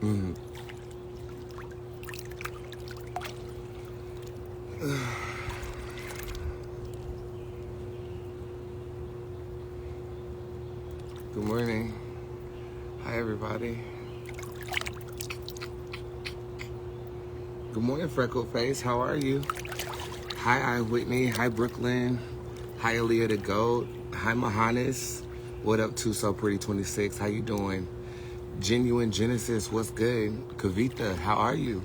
Mm. Good morning. Hi, everybody. Good morning, Freckled Face. How are you? Hi, Whitney. Hi, Brooklyn. Hi, Aaliyah the Goat. Hi, Mahanis. What up, Too So Pretty 26? How you doing? Genuine Genesis, what's good? Kavita, how are you?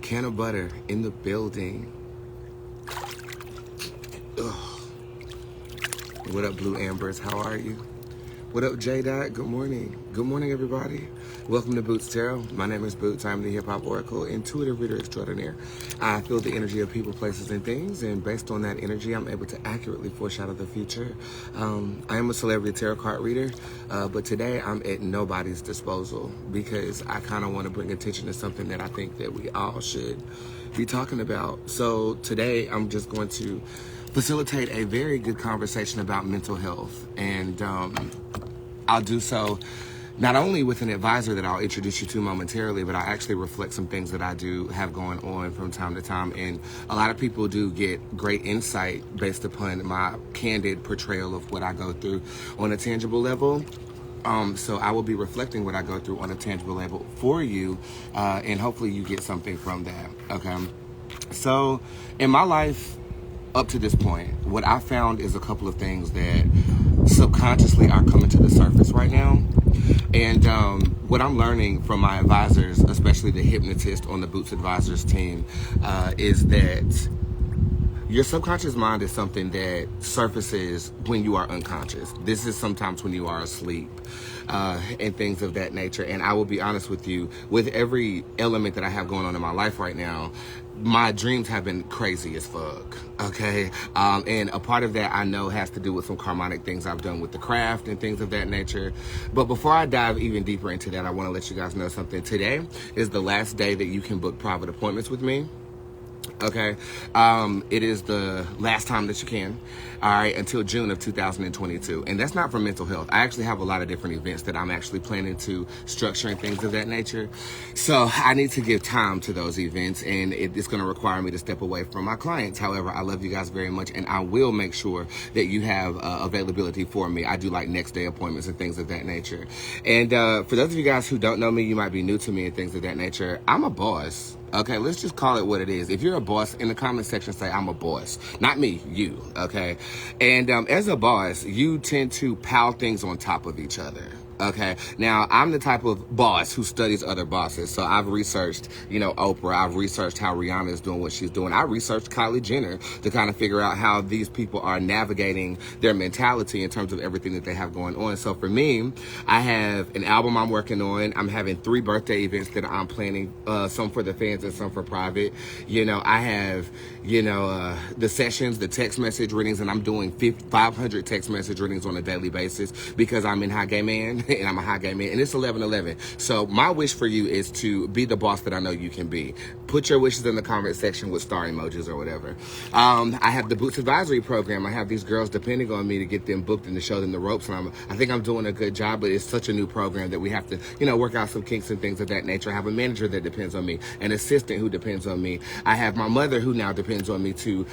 Can of Butter in the building. Ugh. What up, Blue Ambers? How are you? What up, J-Dot? Good morning. Good morning, everybody. Welcome to Bootz Tarot. My name is Bootz. I'm the hip-hop oracle, intuitive reader extraordinaire. I feel the energy of people, places, and things, and based on that energy, I'm able to accurately foreshadow the future. I am a celebrity tarot card reader, but today I'm at nobody's disposal because I kind of want to bring attention to something that I think that we all should be talking about. So today I'm just going to facilitate a very good conversation about mental health, and I'll do so not only with an advisor that I'll introduce you to momentarily, but I actually reflect some things that I do have going on from time to time. And a lot of people do get great insight based upon my candid portrayal of what I go through on a tangible level. So I will be reflecting what I go through on a tangible level for you, and hopefully you get something from that, okay? So in my life, up to this point, what I found is a couple of things that subconsciously are coming to the surface right now. And what I'm learning from my advisors, especially the hypnotist on the Bootz Advisors team, is that your subconscious mind is something that surfaces when you are unconscious. This is sometimes when you are asleep, and things of that nature. And I will be honest with you, with every element that I have going on in my life right now, my dreams have been crazy as fuck, okay? And a part of that I know has to do with some karmatic things I've done with the craft and things of that nature. But before I dive even deeper into that, I want to let you guys know something. Today is the last day that you can book private appointments with me. Okay, it is the last time that you can, all right, until June of 2022. And that's not for mental health. I actually have a lot of different events that I'm actually planning to structure and things of that nature. So I need to give time to those events, and it's going to require me to step away from my clients. However, I love you guys very much, and I will make sure that you have availability for me. I do like next day appointments and things of that nature. And for those of you guys who don't know me, you might be new to me and things of that nature. I'm a boss. Okay, let's just call it what it is. If you're a boss, in the comment section, say, I'm a boss. Not me, you, okay? And as a boss, you tend to pile things on top of each other. Okay, now I'm the type of boss who studies other bosses. So I've researched, Oprah. I've researched how Rihanna is doing what she's doing. I researched Kylie Jenner to kind of figure out how these people are navigating their mentality in terms of everything that they have going on. So for me, I have an album I'm working on. I'm having 3 birthday events that I'm planning, some for the fans and some for private. I have, the sessions, the text message readings, and I'm doing 500 text message readings on a daily basis because I'm in High Gay Man. And I'm a high game man, and it's 11/11. So my wish for you is to be the boss that I know you can be. Put your wishes in the comment section with star emojis or whatever. I have the Bootz Advisory Program. I have these girls depending on me to get them booked and to show them the ropes, and I think I'm doing a good job, but it's such a new program that we have to, work out some kinks and things of that nature. I have a manager that depends on me, an assistant who depends on me. I have my mother who now depends on me to,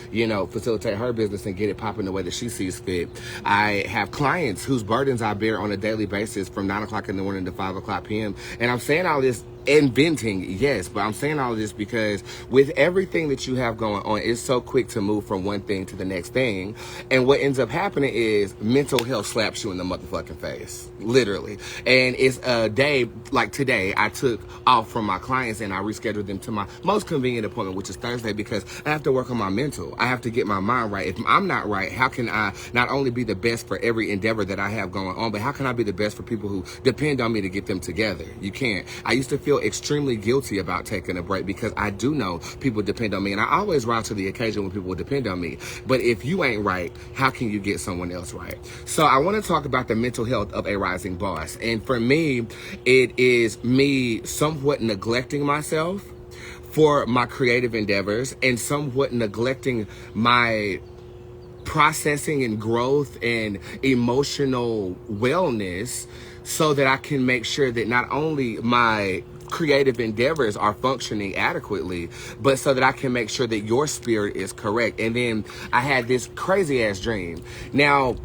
facilitate her business and get it popping the way that she sees fit. I have clients whose burdens I bear on a daily basis from 9 o'clock in the morning to 5 o'clock p.m. And I'm saying all this inventing, yes, but I'm saying all of this because with everything that you have going on, it's so quick to move from one thing to the next thing. And what ends up happening is mental health slaps you in the motherfucking face, literally. And it's a day like today, I took off from my clients and I rescheduled them to my most convenient appointment, which is Thursday, because I have to work on my mental. I have to get my mind right. If I'm not right, how can I not only be the best for every endeavor that I have going on, but how can I be the best for people who depend on me to get them together? You can't. I used to feel extremely guilty about taking a break because I do know people depend on me, and I always rise to the occasion when people depend on me. But if you ain't right, how can you get someone else right? So I want to talk about the mental health of a rising boss. And for me, it is me somewhat neglecting myself for my creative endeavors and somewhat neglecting my processing and growth and emotional wellness so that I can make sure that not only my creative endeavors are functioning adequately, but so that I can make sure that your spirit is correct. And then I had this crazy ass dream. Now,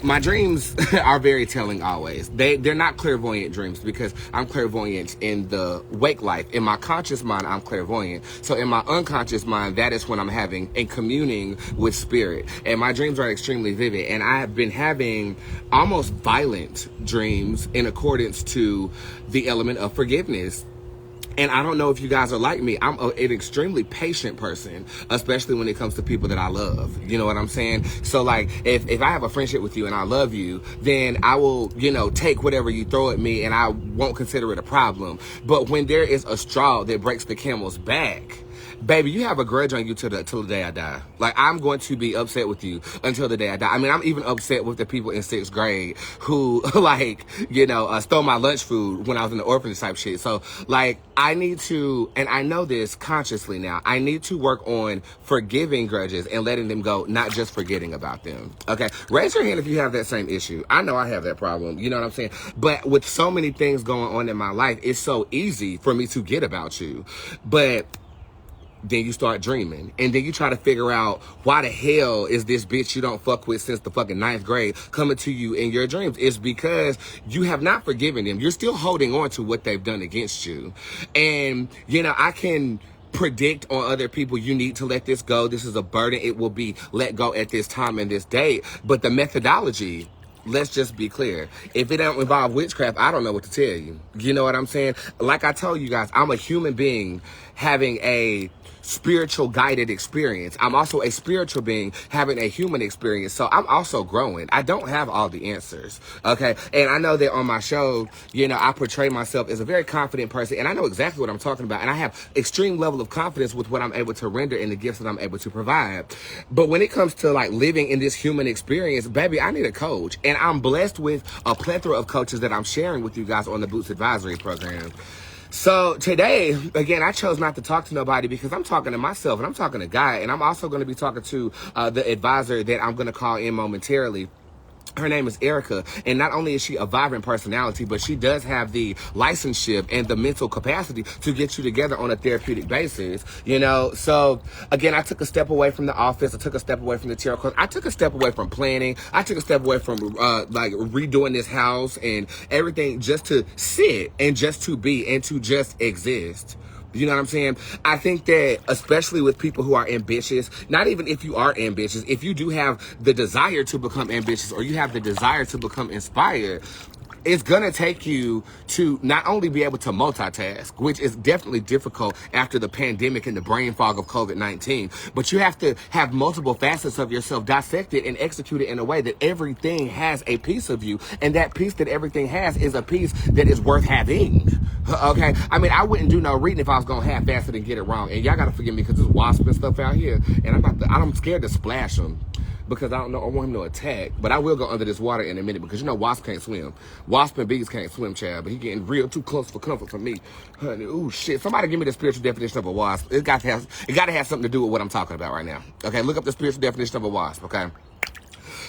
my dreams are very telling always. They're not clairvoyant dreams because I'm clairvoyant in the wake life. In my conscious mind, I'm clairvoyant. So in my unconscious mind, that is when I'm having and communing with spirit. And my dreams are extremely vivid. And I have been having almost violent dreams in accordance to the element of forgiveness. And I don't know if you guys are like me. I'm an extremely patient person, especially when it comes to people that I love. You know what I'm saying? So like, if I have a friendship with you and I love you, then I will, take whatever you throw at me and I won't consider it a problem. But when there is a straw that breaks the camel's back, baby, you have a grudge on you till the day I die. Like, I'm going to be upset with you until the day I die. I mean, I'm even upset with the people in 6th grade who, stole my lunch food when I was in the orphanage type shit. So, like, I need to, and I know this consciously now, I need to work on forgiving grudges and letting them go, not just forgetting about them. Okay? Raise your hand if you have that same issue. I know I have that problem. You know what I'm saying? But with so many things going on in my life, it's so easy for me to forget about you. But then you start dreaming. And then you try to figure out why the hell is this bitch you don't fuck with since the fucking 9th grade coming to you in your dreams. It's because you have not forgiven them. You're still holding on to what they've done against you. And, I can predict on other people, you need to let this go. This is a burden. It will be let go at this time and this date. But the methodology, let's just be clear. If it don't involve witchcraft, I don't know what to tell you. You know what I'm saying? Like I told you guys, I'm a human being having a spiritual guided experience. I'm also a spiritual being having a human experience. So I'm also growing. I don't have all the answers. Okay. And I know that on my show, I portray myself as a very confident person and I know exactly what I'm talking about. And I have extreme level of confidence with what I'm able to render and the gifts that I'm able to provide. But when it comes to like living in this human experience, baby, I need a coach. And I'm blessed with a plethora of coaches that I'm sharing with you guys on the Bootz Advisory Program. So today, again, I chose not to talk to nobody because I'm talking to myself and I'm talking to God. And I'm also going to be talking to the advisor that I'm going to call in momentarily. Her name is Erica, and not only is she a vibrant personality, but she does have the licenseship and the mental capacity to get you together on a therapeutic basis, So, again, I took a step away from the office. I took a step away from the tarot cards. I took a step away from planning. I took a step away from, redoing this house and everything just to sit and just to be and to just exist. You know what I'm saying? I think that especially with people who are ambitious, not even if you are ambitious, if you do have the desire to become ambitious or you have the desire to become inspired, it's going to take you to not only be able to multitask, which is definitely difficult after the pandemic and the brain fog of COVID-19, but you have to have multiple facets of yourself dissected and executed in a way that everything has a piece of you. And that piece that everything has is a piece that is worth having. Okay? I mean, I wouldn't do no reading if I was going to half-ass it and get it wrong. And y'all got to forgive me because there's wasps and stuff out here. And I'm scared to splash them. Because I want him to attack. But I will go under this water in a minute because wasp can't swim. Wasp and bees can't swim, child. But he getting real too close for comfort for me. Honey, ooh, shit. Somebody give me the spiritual definition of a wasp. It got to have something to do with what I'm talking about right now. Okay, look up the spiritual definition of a wasp, okay?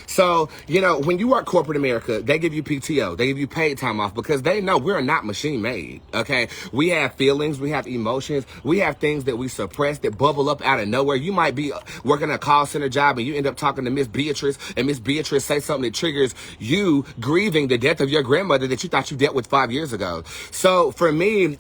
So, when you work corporate America, they give you PTO. They give you paid time off because they know we're not machine made, okay? We have feelings. We have emotions. We have things that we suppress that bubble up out of nowhere. You might be working a call center job and you end up talking to Miss Beatrice and Miss Beatrice say something that triggers you grieving the death of your grandmother that you thought you dealt with 5 years ago. So for me,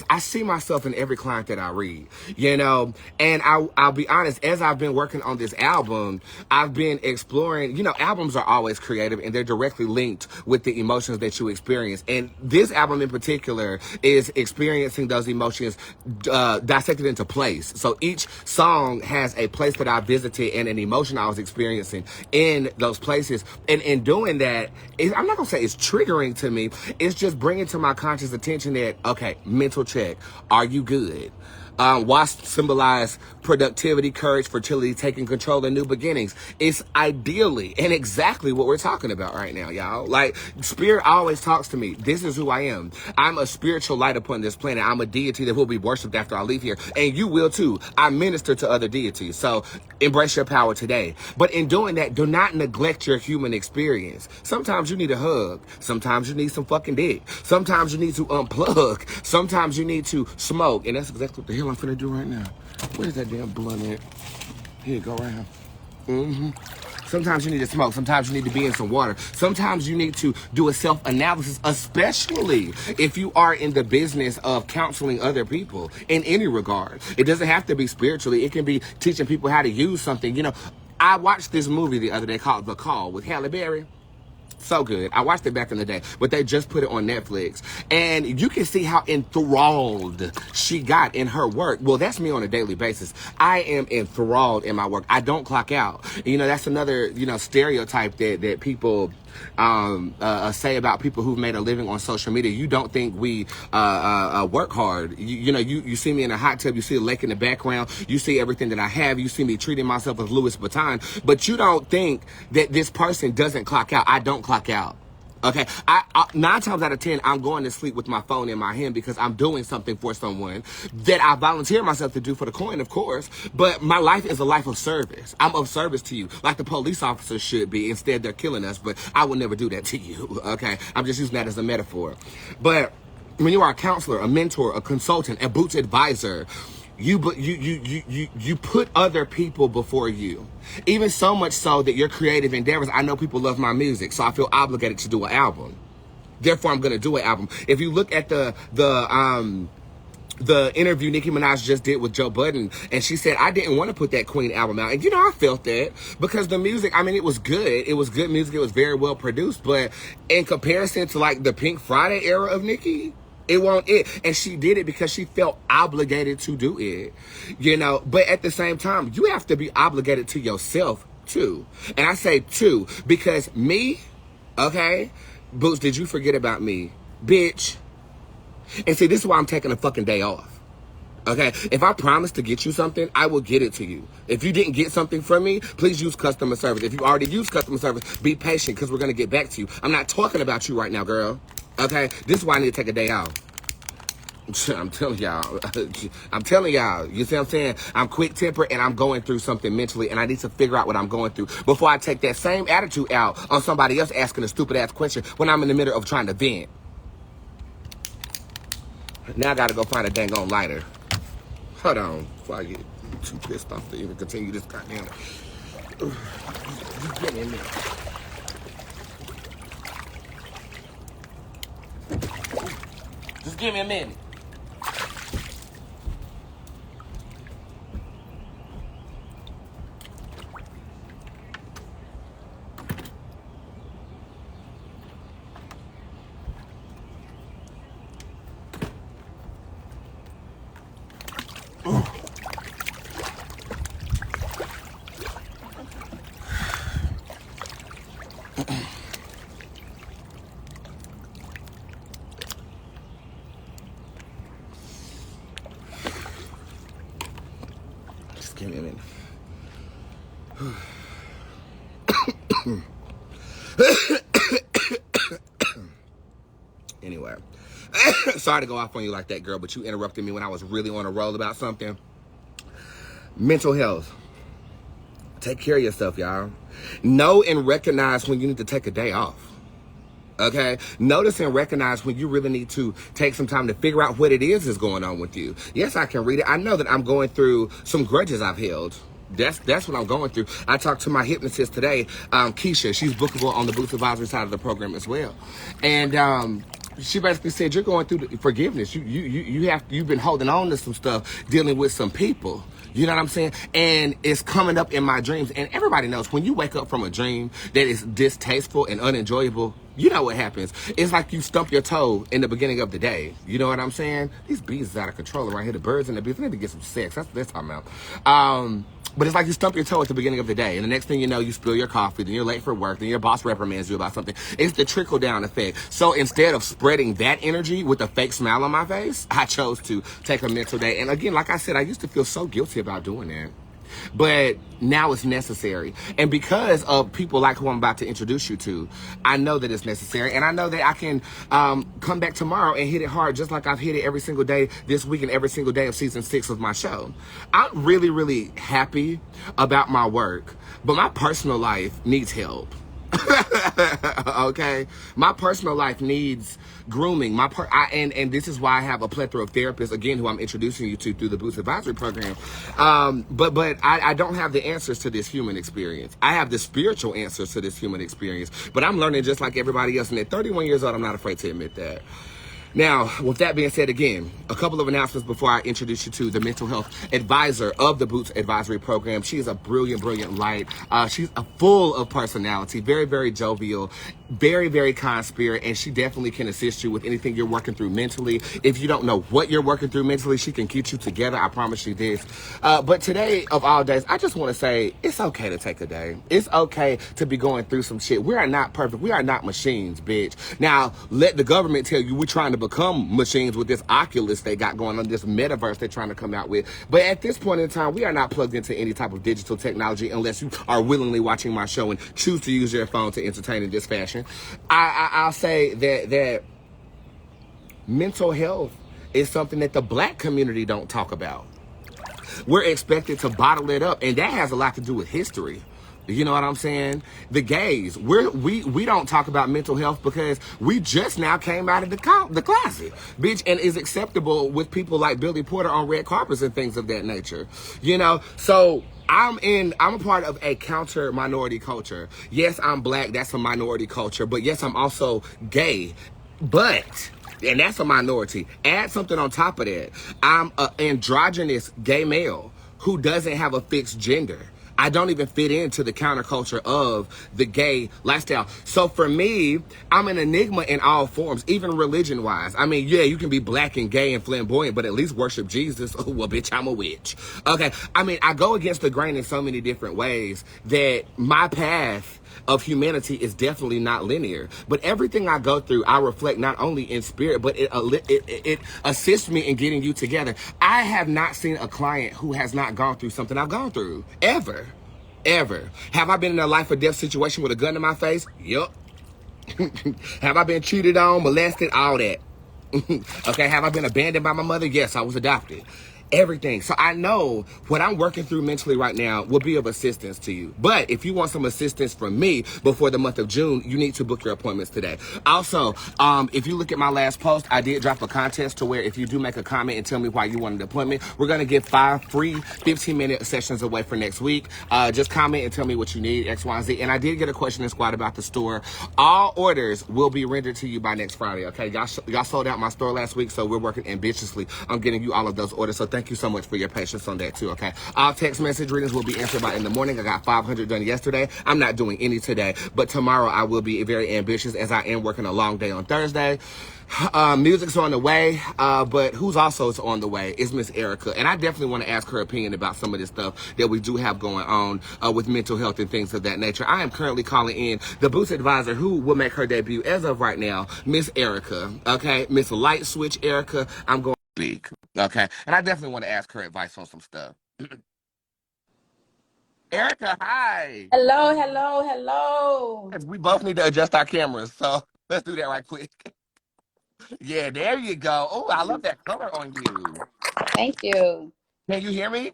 I see myself in every client that I read, and I'll be honest, as I've been working on this album, I've been exploring, albums are always creative and they're directly linked with the emotions that you experience. And this album in particular is experiencing those emotions dissected into place. So each song has a place that I visited and an emotion I was experiencing in those places. And in doing that, I'm not going to say it's triggering to me. It's just bringing to my conscious attention that, okay, mental check. Are you good? Wasps symbolize productivity, courage, fertility, taking control, and new beginnings. It's ideally and exactly what we're talking about right now, y'all. Like, Spirit always talks to me. This is who I am. I'm a spiritual light upon this planet. I'm a deity that will be worshipped after I leave here. And you will too. I minister to other deities. So embrace your power today. But in doing that, do not neglect your human experience. Sometimes you need a hug. Sometimes you need some fucking dick. Sometimes you need to unplug. Sometimes you need to smoke. And that's exactly what the hell I'm finna do right now. Where's that damn blunt at? Here, go right here. Sometimes you need to smoke. Sometimes you need to be in some water. Sometimes you need to do a self-analysis, especially if you are in the business of counseling other people in any regard. It doesn't have to be spiritually. It can be teaching people how to use something. You know, I watched this movie the other day called The Call with Halle Berry. So good. I watched it back in the day, but they just put it on Netflix. And you can see how enthralled she got in her work. Well, that's me on a daily basis. I am enthralled in my work. I don't clock out. You know, that's another, stereotype that people say about people who've made a living on social media. You don't think we work hard. You see me in a hot tub, you see a lake in the background, you see everything that I have, you see me treating myself as Louis Vuitton, but you don't think that this person doesn't clock out. I don't clock out. Okay, I 9 times out of 10, I'm going to sleep with my phone in my hand because I'm doing something for someone that I volunteer myself to do for the coin, of course. But my life is a life of service. I'm of service to you, like the police officers should be. Instead, they're killing us, but I will never do that to you. Okay, I'm just using that as a metaphor. But when you are a counselor, a mentor, a consultant, a Bootz advisor, you put other people before you. Even so much so that your creative endeavors, I know people love my music, so I feel obligated to do an album. Therefore, I'm going to do an album. If you look at the interview Nicki Minaj just did with Joe Budden, and she said, I didn't want to put that Queen album out. And I felt that because the music, it was good. It was good music. It was very well produced. But in comparison to like the Pink Friday era of Nicki, it won't it. And she did it because she felt obligated to do it. But at the same time, you have to be obligated to yourself too. And I say too, because me, okay, Bootz, did you forget about me? Bitch. And see, this is why I'm taking a fucking day off. Okay? If I promise to get you something, I will get it to you. If you didn't get something from me, please use customer service. If you already used customer service, be patient because we're going to get back to you. I'm not talking about you right now, girl. Okay? This is why I need to take a day out. I'm telling y'all. You see what I'm saying? I'm quick-tempered and I'm going through something mentally and I need to figure out what I'm going through before I take that same attitude out on somebody else asking a stupid-ass question when I'm in the middle of trying to vent. Now I gotta go find a dang on lighter. Hold on before I get too pissed off to even continue this goddamn. Just get me in there. Just give me a minute. Just give me a minute. Anyway, sorry to go off on you like that, girl, but you interrupted me when I was really on a roll about something. Mental health. Take care of yourself, y'all. Know and recognize when you need to take a day off. Okay? Notice and recognize when you really need to take some time to figure out what it is going on with you. Yes, I can read it. I know that I'm going through some grudges I've held. That's what I'm going through. I talked to my hypnotist today, Keisha. She's bookable on the Bootz Advisory side of the program as well. And she basically said, you're going through the forgiveness. You've been holding on to some stuff, dealing with some people. You know what I'm saying? And it's coming up in my dreams. And everybody knows when you wake up from a dream that is distasteful and unenjoyable, you know what happens. It's like you stump your toe in the beginning of the day. You know what I'm saying? These bees is out of control around here. The birds and the bees. I need to get some sex. That's what they're talking about. But it's like you stump your toe at the beginning of the day, and the next thing you know, you spill your coffee, then you're late for work, then your boss reprimands you about something. It's the trickle down effect. So instead of spreading that energy with a fake smile on my face, I chose to take a mental day. And again, like I said, I used to feel so guilty about doing that. But now it's necessary. And because of people like who I'm about to introduce you to, I know that it's necessary. And I know that I can come back tomorrow and hit it hard just like I've hit it every single day this week and every single day of season 6 of my show. I'm really, really happy about my work, but my personal life needs help. Okay, my personal life needs grooming. And this is why I have a plethora of therapists again who I'm introducing you to through the Bootz Advisory Program. But I don't have the answers to this human experience. I have the spiritual answers to this human experience. But I'm learning just like everybody else. And at 31 years old, I'm not afraid to admit that. Now, with that being said, again, a couple of announcements before I introduce you to the mental health advisor of the Bootz Advisory Program. She is a brilliant, brilliant light. She's full of personality, very, very jovial, very, very kind spirit, and she definitely can assist you with anything you're working through mentally. If you don't know what you're working through mentally, she can get you together. I promise you this. But today, of all days, I just want to say it's okay to take a day. It's okay to be going through some shit. We are not perfect. We are not machines, bitch. Now, let the government tell you we're trying to become machines with this Oculus they got going on, this metaverse they're trying to come out with. But at this point in time, we are not plugged into any type of digital technology unless you are willingly watching my show and choose to use your phone to entertain in this fashion. I'll say that mental health is something that the Black community don't talk about. We're expected to bottle it up, and that has a lot to do with history. You know what I'm saying? The gays, we don't talk about mental health because we just now came out of the closet, bitch, and is acceptable with people like Billy Porter on red carpets and things of that nature. You know, so I'm a part of a counter minority culture. Yes, I'm Black, that's a minority culture, but yes, I'm also gay. And that's a minority. Add something on top of that. I'm an androgynous gay male who doesn't have a fixed gender. I don't even fit into the counterculture of the gay lifestyle. So for me, I'm an enigma in all forms, even religion-wise. I mean, yeah, you can be Black and gay and flamboyant, but at least worship Jesus. Oh, well, bitch, I'm a witch. Okay, I mean, I go against the grain in so many different ways that my path of humanity is definitely not linear. But everything I go through, I reflect not only in spirit, but it assists me in getting you together. I have not seen a client who has not gone through something I've gone through. Ever. Have I been in a life or death situation with a gun in my face? Yup. Have I been cheated on, molested? All that. Okay, have I been abandoned by my mother? Yes, I was adopted. Everything. So I know what I'm working through mentally right now will be of assistance to you. But if you want some assistance from me before the month of June, you need to book your appointments today. Also, if you look at my last post, I did drop a contest to where if you do make a comment and tell me why you want an appointment, we're going to give 5 free 15-minute sessions away for next week. Just comment and tell me what you need, X, Y, and Z. And I did get a question in Squad about the store. All orders will be rendered to you by next Friday, okay? Y'all sold out my store last week, so we're working ambitiously on getting you all of those orders. So thank you so much for your patience on that too, okay? All text message readings will be answered by in the morning. I got 500 done yesterday. I'm not doing any today, but tomorrow I will be very ambitious as I am working a long day on Thursday. Music's on the way, but who's also is on the way is Miss Erica. And I definitely want to ask her opinion about some of this stuff that we do have going on with mental health and things of that nature. I am currently calling in the Bootz advisor who will make her debut as of right now, Miss Erica, okay? Miss Light Switch Erica. I'm going to speak, okay? And I definitely want to ask her advice on some stuff. Erica, hi. Hello. We both need to adjust our cameras, so let's do that right quick. Yeah, there you go. Oh, I love that color on you. Thank you. Can you hear me?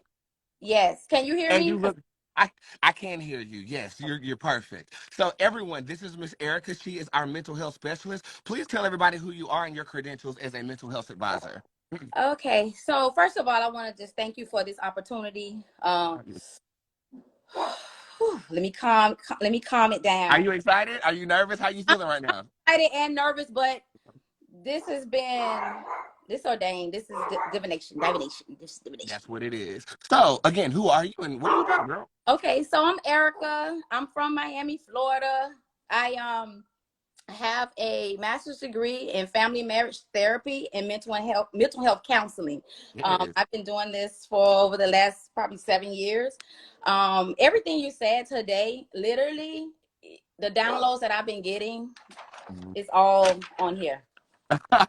Yes. Can you hear And you me? look, I can hear you. Yes, you're perfect. So everyone, this is Miss Erica. She is our mental health specialist. Please tell everybody who you are and your credentials as a mental health advisor. Okay. So first of all, I want to just thank you for this opportunity. Let me calm it Are down. you excited? Are you nervous? How you I'm feeling right now? excited and nervous, but this has been this ordained. This is divination. This is divination. That's what it is. So again, who are you and what are you about, girl? Okay, so I'm Erica. I'm from Miami, Florida. I I have a master's degree in family marriage therapy and mental health counseling. Yes. I've been doing this for over the last probably 7 years. Everything you said today, literally, the downloads that I've been getting Mhm. is all on here.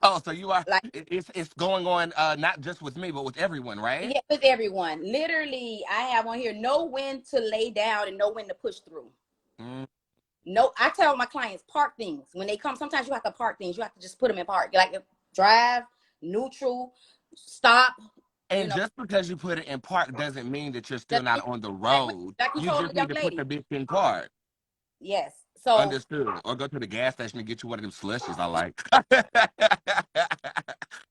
Oh, so you are, Like, it's going on, not just with me, but with everyone, right? yeah, with everyone. Literally, I have on here know when to lay down and know when to push through. Mm. No, I tell my clients park things when they come. Sometimes you have to park things. You have to just put them in park, like drive, neutral, stop. You And know, just because you put it in park doesn't mean that you're still just not on the like road. like you You told just the young need to put the lady. bitch in park. Yes. So Understood. Or go to the gas station and get you one of them slushies I like.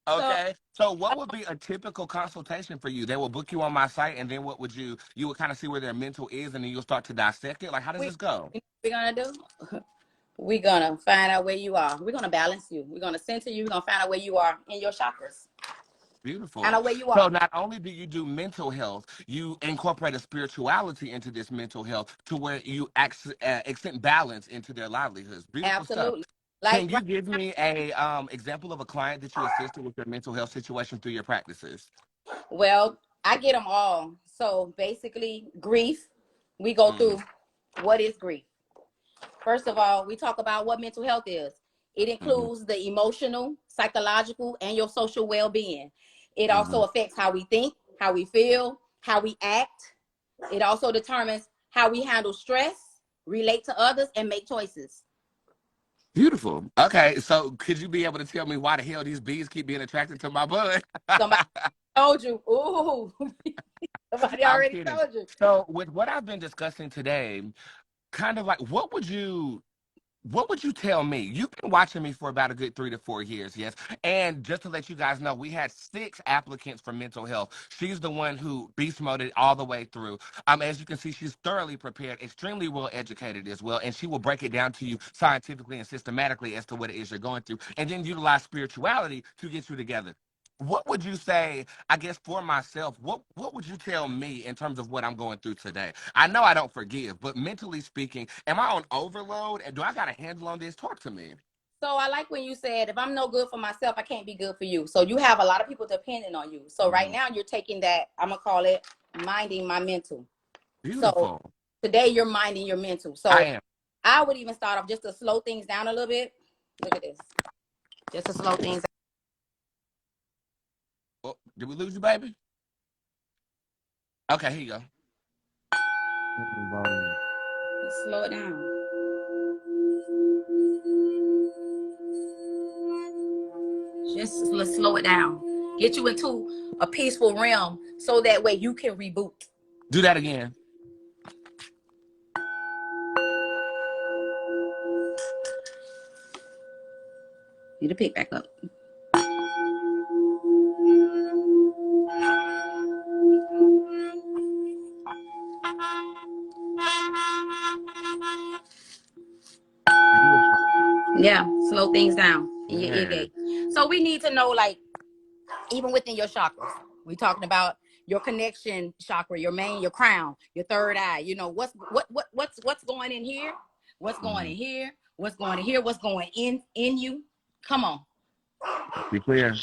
so Okay. So what would be a typical consultation for you? They will book you on my site, and then what would you would kind of see where their mental is, and then you'll start to dissect it? Like, how does we this go? we're gonna do. We're gonna find out where you are. We're gonna balance you. We're gonna center you. We're gonna find out where you are in your chakras. Find Beautiful. out where you So are. not only do you do mental health, you incorporate a spirituality into this mental health to where you extend balance into their livelihoods. Beautiful stuff. Absolutely. Like Can you right give now, me a example of a client that you assisted with their mental health situation through your practices? well, I get them all. So basically, grief. We go Mm-hmm. through what is grief. First of all, we talk about what mental health is. It Mm-hmm. includes the emotional, psychological, and your social well being. It Mm-hmm. also affects how we think, how we feel, how we act. It also determines how we handle stress, relate to others, and make choices. Beautiful. Okay, so could you be able to tell me why the hell these bees keep being attracted to my bud? Somebody told you. Ooh, somebody I'm already kidding. told you. So with what I've been discussing today, kind of like what would you tell me? You've been watching me for about a good 3 to 4 years, yes. And just to let you guys know, we had 6 applicants for mental health. She's the one who beast moded all the way through. As you can see, she's thoroughly prepared, extremely well educated as well, and she will break it down to you scientifically and systematically as to what it is you're going through, and then utilize spirituality to get you together. What would you say, I guess, for myself, what would you tell me in terms of what I'm going through today? I know I don't forgive, but mentally speaking, am I on overload? And do I got a handle on this? Talk to me. So I like when you said, if I'm no good for myself, I can't be good for you. So you have a lot of people depending on you. So right Mhm. now you're taking that, I'm gonna call it minding my mental. So Beautiful. today you're minding your mental. I So am. I would even start off just to slow things down a little bit. Look at this. Just to slow things Oh, did we lose you, baby? Okay, here you go. Volume. down. Slow it down. Just slow it down. Get you into a peaceful realm so that way you can reboot. Do that again. Need to pick back up. Beautiful. Yeah, slow things down in your ear Yeah. gate. So we need to know, like, even within your chakras, we talking about your connection chakra, your main, your crown, your third eye. You know what's going in here, what's going Mhm. in here, what's going in here, what's going in you. Come on, Be clear.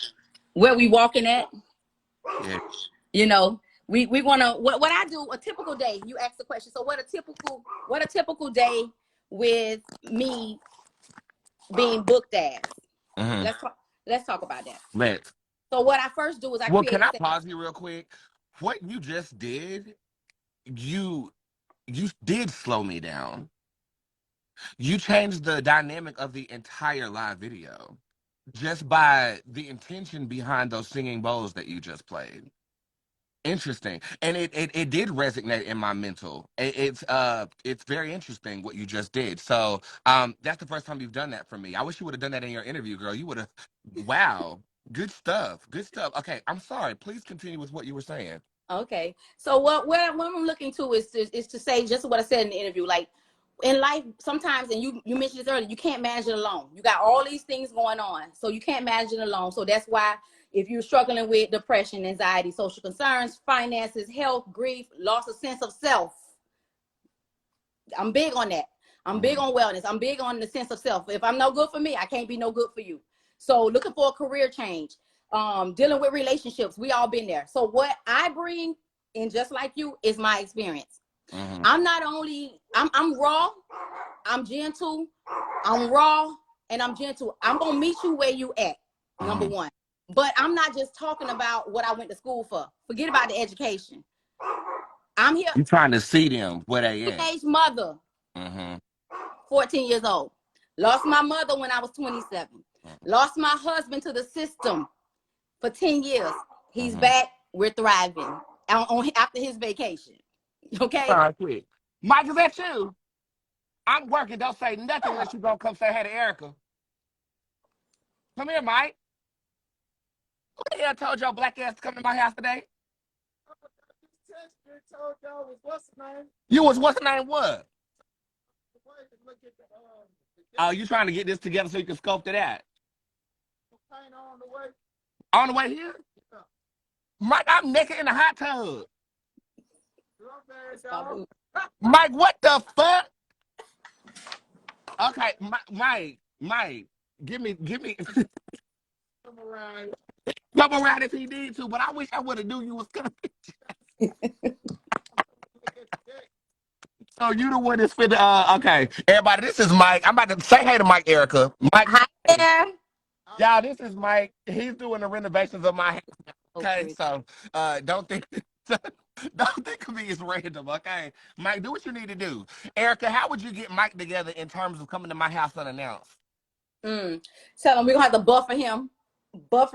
where we walking at? Yeah. You know, we want to. What I do a typical day. You ask the question. So what a typical day with me being booked as. Mm-hmm. Let's talk about that. Let's. So what I first do is I Well, create can a I set. pause you real quick? What you just did, you you did slow me down. You changed the dynamic of the entire live video just by the intention behind those singing bowls that you just played. Interesting, and it did resonate in my mental. It's very interesting what you just did. So that's the first time you've done that for me. I wish you would have done that in your interview, girl. You would have. Wow, good stuff. Good stuff. Okay, I'm sorry. Please continue with what you were saying. Okay. So what I'm looking to is to say just what I said in the interview. Like in life, sometimes, and you mentioned this earlier, you can't manage it alone. You got all these things going on, so you can't manage it alone. So that's why if you're struggling with depression, anxiety, social concerns, finances, health, grief, loss of sense of self, I'm big on that. I'm big on wellness. I'm big on the sense of self. If I'm no good for me, I can't be no good for you. So looking for a career change, dealing with relationships, we all been there. So what I bring in, just like you, is my experience. I'm not only, I'm raw, I'm gentle, I'm raw, and I'm gentle. I'm gonna meet you where you at, number one. But I'm not just talking about what I went to school for. Forget about the education. I'm here. You trying to see them where they at? Teenage mother, 14 years old. Lost my mother when I was 27. Lost my husband to the system for 10 years. He's back. We're thriving after his vacation. Okay? All right, quick. Mike, is that you? I'm working. Don't say nothing unless you gonna come say hey to Erica. Come here, Mike. Who the hell told your black ass to come to my house today? You was what's the name what? Oh, you trying to get this together so you can sculpt it out? On the way here? Mike, I'm naked in the hot tub. Mike, what the fuck? Okay, Mike, give me. Come around if he need to, but I wish I would have knew you was coming. So you the one that's fit. Okay, everybody, this is Mike. I'm about to say hey to Mike, Erica. Mike, Hi there. y'all, this is Mike. He's doing the renovations of my house. Okay, so don't think of me as random. Okay, Mike, do what you need to do. Erica, how would you get Mike together in terms of coming to my house unannounced? Tell him we're gonna have to buffer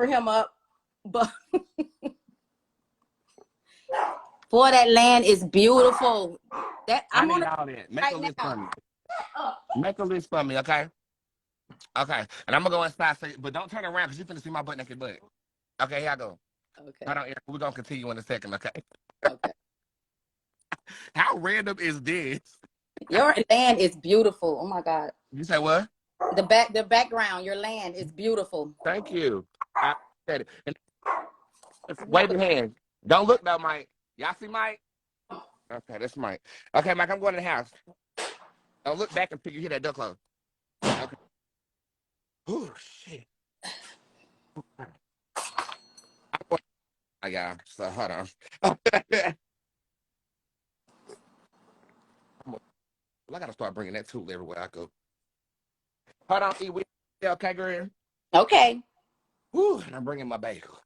him up. But boy, that land is beautiful. I need all that. Make a list for me. Make a list for me, okay? Okay, and I'm gonna go inside, but don't turn around because you're finna see my butt naked butt. Okay, here I go. Okay. Hold on, Erica. We're gonna continue in a second, okay? Okay. How random is this? Your land is beautiful. Oh my God. You say what? The background, your land is beautiful. Thank you. I said it. And wave your hand. Don't look though, Mike. Y'all see Mike? Okay, that's Mike. Okay, Mike, I'm going to the house. Don't look back until you hear that door close. Okay. Oh shit. I got. So hold on. I gotta start bringing that tool everywhere I go. Hold on, E. Okay, girl. Okay. Whew, and I'm bringing my bagel.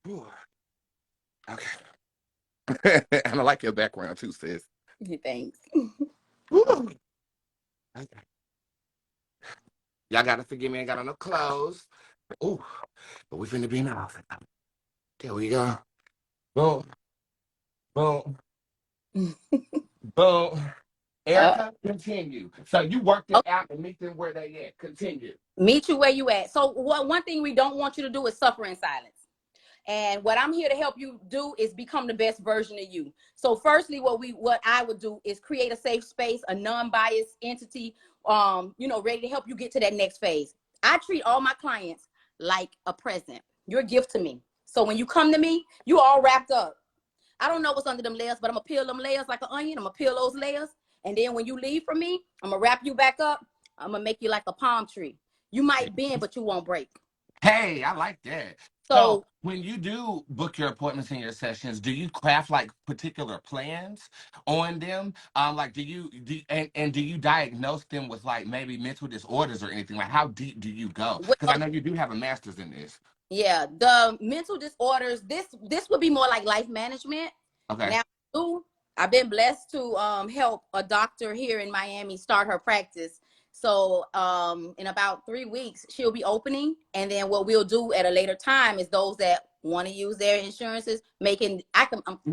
Whew. Okay. And I like your background too, sis. Thanks. Okay. Y'all gotta forgive me. I ain't got enough clothes. Ooh, but we finna be in the office. There we go. Boom. Boom. Boom. Erica, continue. So you worked it out and meet them where they at. Continue. Meet you where you at. So one thing we don't want you to do is suffer in silence. And what I'm here to help you do is become the best version of you. So firstly, what I would do is create a safe space, a non-biased entity, ready to help you get to that next phase. I treat all my clients like a present. You're a gift to me. So when you come to me, you all wrapped up. I don't know what's under them layers, but I'm gonna peel them layers like an onion. I'm gonna peel those layers. And then when you leave from me, I'm gonna wrap you back up. I'm gonna make you like a palm tree. You might bend, but you won't break. Hey, I like that. So when you do book your appointments and your sessions, do you craft like particular plans on them? Like do you diagnose them with like maybe mental disorders or anything? Like how deep do you go? Because I know you do have a master's in this. Yeah, the mental disorders, this would be more like life management. Okay. Now, I've been blessed to help a doctor here in Miami start her practice. So in about 3 weeks, she'll be opening. And then what we'll do at a later time is those that want to use their insurances, I'm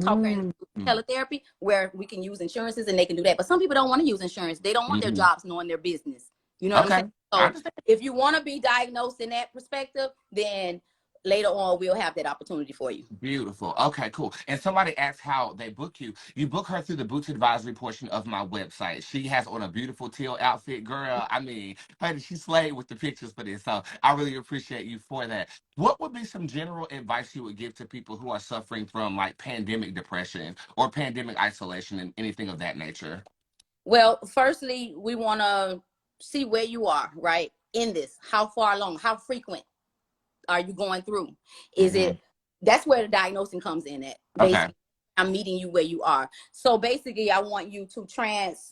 talking teletherapy where we can use insurances and they can do that. But some people don't want to use insurance. They don't want their jobs knowing their business. You know what I'm saying? So if you want to be diagnosed in that perspective, then later on we'll have that opportunity for you. Beautiful. Okay, cool. And somebody asked how they book you. You book her through the Boots Advisory portion of my website. She has on a beautiful teal outfit, girl. I mean, she slayed with the pictures for this. So I really appreciate you for that. What would be some general advice you would give to people who are suffering from like pandemic depression or pandemic isolation and anything of that nature? Well, firstly, we want to see where you are, right? In this, how far along, how frequent are you going through? Is Mm-hmm. it, that's where the diagnosing comes in at. Okay. Basically, I'm meeting you where you are. So basically, I want you to translate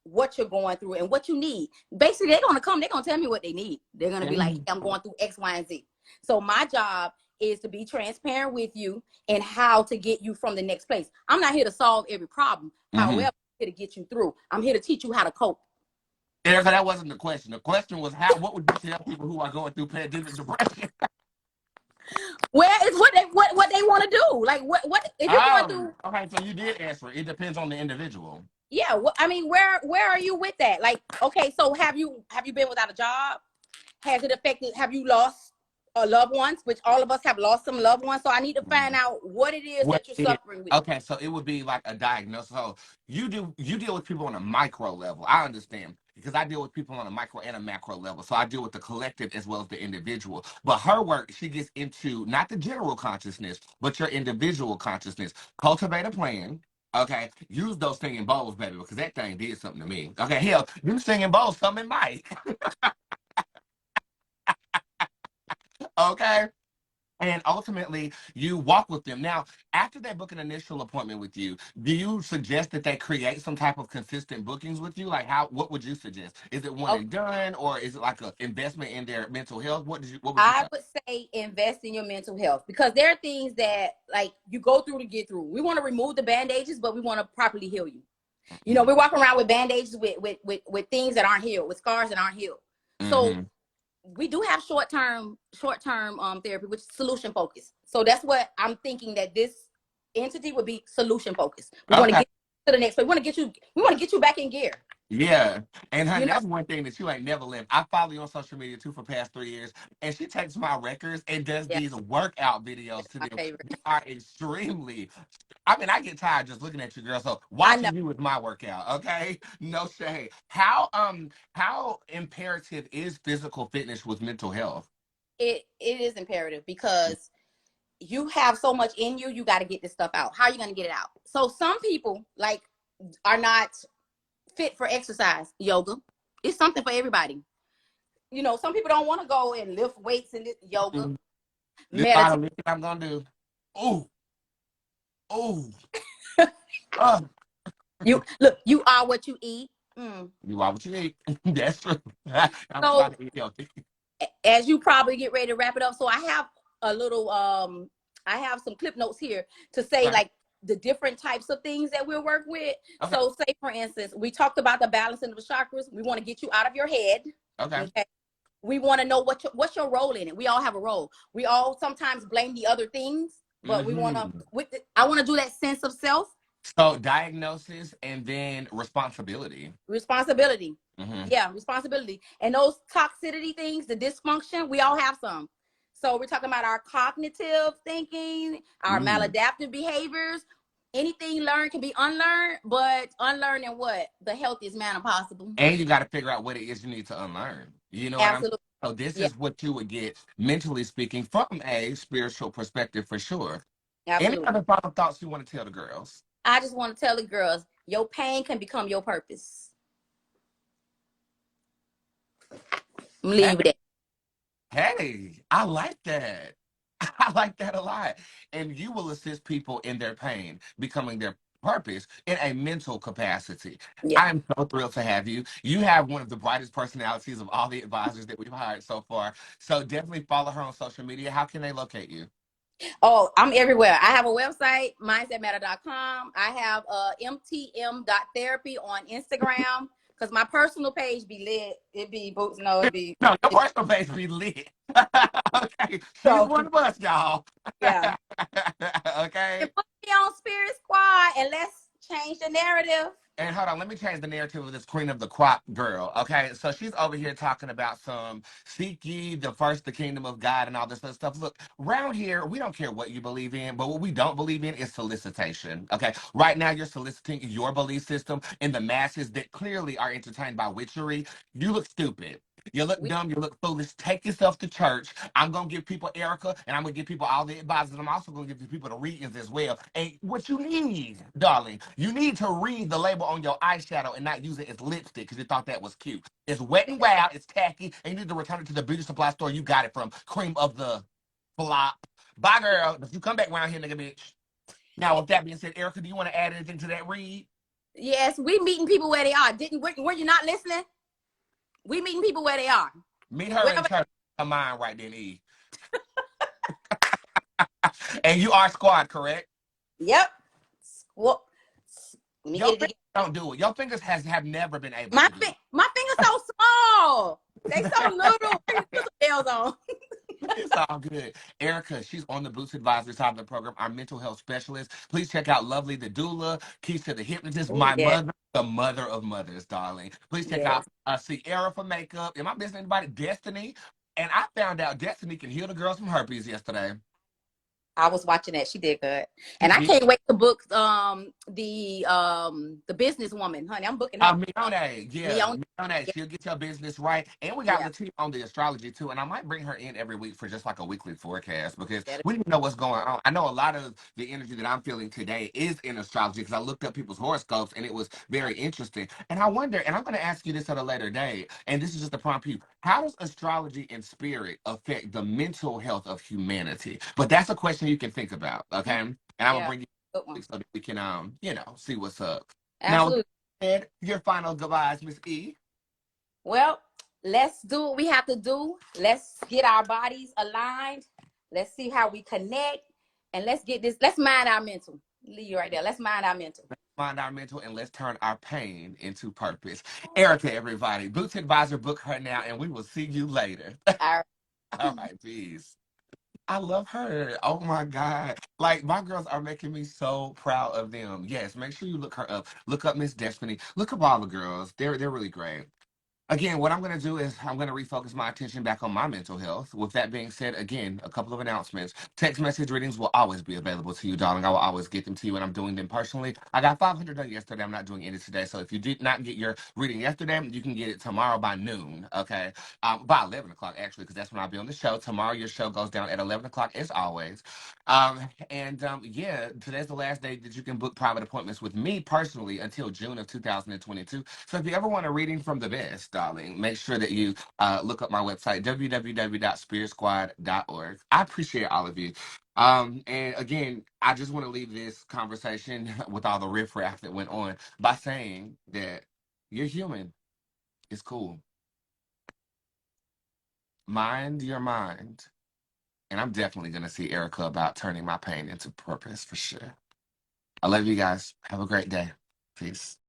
what you're going through and what you need. Basically, they're gonna come, they're gonna tell me what they need. They're gonna be like, Mm-hmm. hey, I'm going through X, Y, and Z. So my job is to be transparent with you and how to get you from the next place. I'm not here to solve every problem. Mm-hmm. However, I'm here to get you through. I'm here to teach you how to cope. Erica, that wasn't the question. The question was how. What would you tell people who are going through pandemic depression? Where is what they want to do? Like what if you're going through? Okay. So you did answer. It depends on the individual. Yeah, I mean, where are you with that? Like, okay, so have you been without a job? Has it affected? Have you lost loved ones? Which all of us have lost some loved ones. So I need to find out what it is What that you're it, suffering with. okay, so it would be like a diagnosis. So you deal with people on a micro level. I understand because I deal with people on a micro and a macro level. So I deal with the collective as well as the individual. But her work, she gets into not the general consciousness, but your individual consciousness. Cultivate a plan. Okay, use those singing bowls, baby, because that thing did something to me. Okay, hell, you singing bowls, something might. Okay. And ultimately, you walk with them. Now, after they book an initial appointment with you, do you suggest that they create some type of consistent bookings with you? Like, what would you suggest? Is it one Okay, and done, or is it like an investment in their mental health? What would you I say? would say invest in your mental health because there are things that like you go through to get through. We want to remove the bandages, but we want to properly heal you. You know, we're walking around with bandages with things that aren't healed, with scars that aren't healed. So Mm-hmm. we do have short term therapy, which is solution focused. So that's what I'm thinking that this entity would be solution focused. We want to Okay. get to the next. We want to get you back in gear. Yeah. And honey, You know, that's one thing that you ain't never left. I follow you on social media too for past 3 years. And she takes my records and does yeah, these workout videos to my them. favorite. They are extremely I mean, I get tired just looking at you, girl. So I know watching you is my workout, okay? No shade. How imperative is physical fitness with mental health? it is imperative because you have so much in you. You got to get this stuff out. How are you going to get it out? So some people like are not fit for exercise. Yoga, it's something for everybody. You know, some people don't want to go and lift weights and yoga, Mm, this meditate. bottom lifting I'm gonna do. Oh, oh, oh. You look, you are what you eat. Mm. You are what you eat. That's true. I'm trying So to eat healthy. as you probably get ready to wrap it up, so I have a little I have some clip notes here to say Okay. like the different types of things that we'll work with. Okay. So say for instance, we talked about the balancing of the chakras. We want to get you out of your head. Okay. Okay. We want to know what's your role in it. We all have a role. We all sometimes blame the other things, but we want to Mm-hmm. I want to do that sense of self So diagnosis and then responsibility. responsibility. Mm-hmm. Yeah, responsibility. And those toxicity things, the dysfunction, we all have some. So we're talking about our cognitive thinking, our Mm. maladaptive behaviors. Anything learned can be unlearned, but unlearn in what? The healthiest manner possible. And you got to figure out what it is you need to unlearn. You know what I'm saying? Absolutely. So this Yeah, is what you would get mentally speaking from a spiritual perspective for sure. Any absolutely. other final thoughts you want to tell the girls? I just want to tell the girls, your pain can become your purpose. I'm leave Hey, you with that. hey, I like that. I like that a lot. And you will assist people in their pain, becoming their purpose in a mental capacity. Yeah. I am so thrilled to have you. You have one of the brightest personalities of all the advisors that we've hired so far. So definitely follow her on social media. How can they locate you? Oh, I'm everywhere. I have a website, mindsetmatter.com. I have mtm.therapy on Instagram because my personal page be lit. It be boots, no, it be. No, your personal page be lit. Okay, she's So, one of us, y'all. yeah. Okay. And put me on Spirit Squad and let's change the narrative. And hold on, let me change the narrative of this queen of the crop girl. Okay, so she's over here talking about some seek ye the first the kingdom of God and all this other stuff. Look, around here, we don't care what you believe in, but what we don't believe in is solicitation. Okay, right now you're soliciting your belief system in the masses that clearly are entertained by witchery. You look stupid. You look We dumb, you look foolish. Take yourself to church. I'm gonna give people Erica, and I'm gonna give people all the advices. I'm also gonna give the people the readings as well. And what you need, darling, you need to read the label on your eyeshadow and not use it as lipstick because you thought that was cute. It's wet and wild, it's tacky, and you need to return it to the beauty supply store you got it from. Cream of the flop. Bye, girl. If you come back around here, nigga, bitch. Now, with that being said, Erica, do you want to add anything to that read? yes, we meeting people where they are. Didn't were you not listening? We meeting people where they are. Meet her in Wherever. church. Her mind right then, E. And you are squad, correct? Yep. Well, let me Your get it fingers together. don't do it. Your fingers have never been able to do it. My fingers so small. They so little. I need to put some nails on. It's all good. Erica, she's on the Boots Advisory side of the program, our mental health specialist. Please check out Lovely the doula, Keisha the hypnotist, Oh my yeah. mother, the mother of mothers, darling. Please check Yes. out Sierra for makeup. Am I missing anybody? Destiny. And I found out Destiny can heal the girls from herpes yesterday. I was watching that. She did good. She And I did. can't wait to book the businesswoman, honey. I'm booking her. Mione, yeah, Mion. Mione, Yeah. she'll get your business right. And we got Yeah. Latina on the astrology too. And I might bring her in every week for just like a weekly forecast because That'll we need to know what's going on. I know a lot of the energy that I'm feeling today is in astrology because I looked up people's horoscopes and it was very interesting. And I wonder, and I'm going to ask you this at a later date, and this is just a prompt you. How does astrology and spirit affect the mental health of humanity? But that's a question you can think about, okay? And I'm going to Yeah. bring you Good one. so that we can, see what's up. Now, Absolutely. and your final goodbyes, Miss E. Well, let's do what we have to do. Let's get our bodies aligned. Let's see how we connect. And let's get this. Let's mind our mental. Leave you right there. Let's mind our mental. Let's find our mental and let's turn our pain into purpose. Erica, everybody. Boots Advisor, book her now, and we will see you later. All right. All right, peace. I love her. Oh my God. Like, my girls are making me so proud of them. Yes, make sure you look her up. Look up Miss Destiny. Look up all the girls. They're really great. Again, what I'm going to do is I'm going to refocus my attention back on my mental health. With that being said, again, a couple of announcements. Text message readings will always be available to you, darling. I will always get them to you, and I'm doing them personally. I got 500 done yesterday. I'm not doing any today. So if you did not get your reading yesterday, you can get it tomorrow by noon, okay? By 11 o'clock, actually, because that's when I'll be on the show. Tomorrow, your show goes down at 11 o'clock, as always. Yeah, today's the last day that you can book private appointments with me personally until June of 2022. So if you ever want a reading from the best, darling, make sure that you look up my website, www.spiritsquad.org. I appreciate all of you. And again, I just want to leave this conversation with all the riffraff that went on by saying that you're human. It's cool. Mind your mind. And I'm definitely going to see Erica about turning my pain into purpose for sure. I love you guys. Have a great day. Peace.